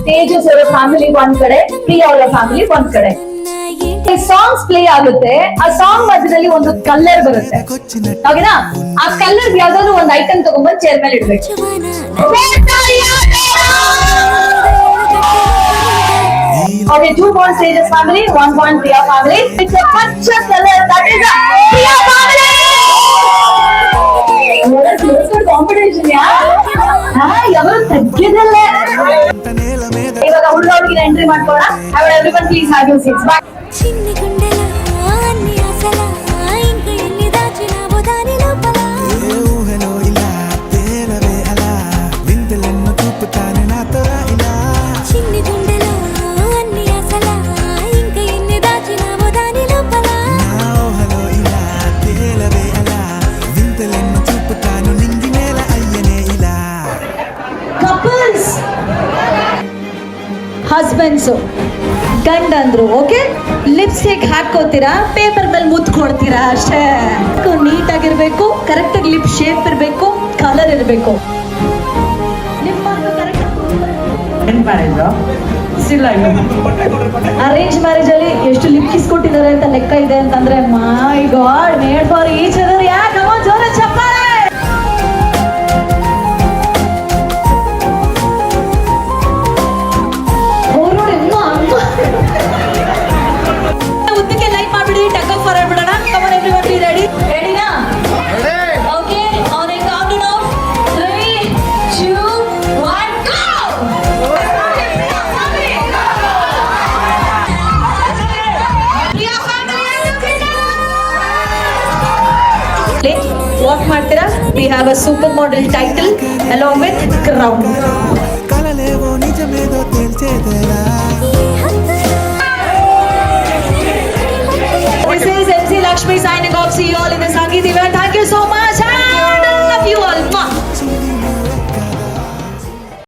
ತೇಜಸ್ ಅವರ ಫ್ಯಾಮಿಲಿ ಒಂದ್ ಕಡೆ, ಪ್ರಿಯಾ ಅವರ ಫ್ಯಾಮಿಲಿ ಒಂದ್ ಕಡೆ. ಸಾಂಗ್ಸ್ ಪ್ಲೇ ಆಗುತ್ತೆ, ಆ ಸಾಂಗ್ ಮಧ್ಯದಲ್ಲಿ ಒಂದು ಕಲರ್ ಬರುತ್ತೆ, ಓಕೆನಾ? ಆ ಕಲರ್ ಯಾವ್ದಾದ್ರು ಒಂದು ಐಟಮ್ ತಗೊಂಡ್ಬಂದು ಚೇರ್ ಮೇಲೆ ಇಡ್ಬೇಕು. Okay, 2 points Tejas family, 1 point Priya family. It's a pacha color, that is a Priya family. Competition, yeah. Evaru taggidalla. Ivaga huduga hudugiನ ಎಂಟ್ರಿ ಮಾಡ್ಕೊಳ್ಳೋಣ. I will everyone please have your seats. Back. చిన్ని గుండెల అన్ని ఆశల ఇంక ఎన్ని దాచినావో దాని లోపల ఏ ఊహలో ఇలా తేలవే అలా వింతలెన్నో చూపుతానే నాతో ఇలా చిన్ని గుండెల అన్ని ఆశల ఇంక ఎన్ని దాచినావో దాని లోపల నా ఊహలో ఇలా తేలవే అలా వింతలెన్నో చూపుతాను నింగి నేల అయ్యనే ఇలా. Couples, husbands, ಗಂಡಂದ್ರು ಓಕೆ, ಲಿಪ್ಸ್ಟಿಕ್ ಹಾಕೋತೀರಾ, ಪೇಪರ್ ಮೇಲೆ ಮುತ್ತು ಕೊಡ್ತೀರಾ ಅಷ್ಟೇ. ನೀಟಾಗಿರ್ಬೇಕು, ಕರೆಕ್ಟ್ ಆಗಿ ಲಿಪ್ ಶೇಪ್ ಇರಬೇಕು, ಕಲರ್ ಇರಬೇಕು. ಅರೇಂಜ್ ಮ್ಯಾರೇಜ್ ಅಲ್ಲಿ ಎಷ್ಟು ಲಿಪ್ ಕಿಸ್ ಕೊಟ್ಟಿದ್ದಾರೆ ಅಂತ ಲೆಕ್ಕ ಇದೆ ಅಂತಂದ್ರೆ, my god, made for each other. ಯಾಕೆ ಜೋರ ಚಪ್ಪಾಳೆ. What ಮಾಡ್ತೀರಾ? We have a super model title along with crown. కలలేవో నిజమేదో తేల్చేదేలా. This is MC Lakshmi signing off. See you all in the Sangeet event. Thank you so much.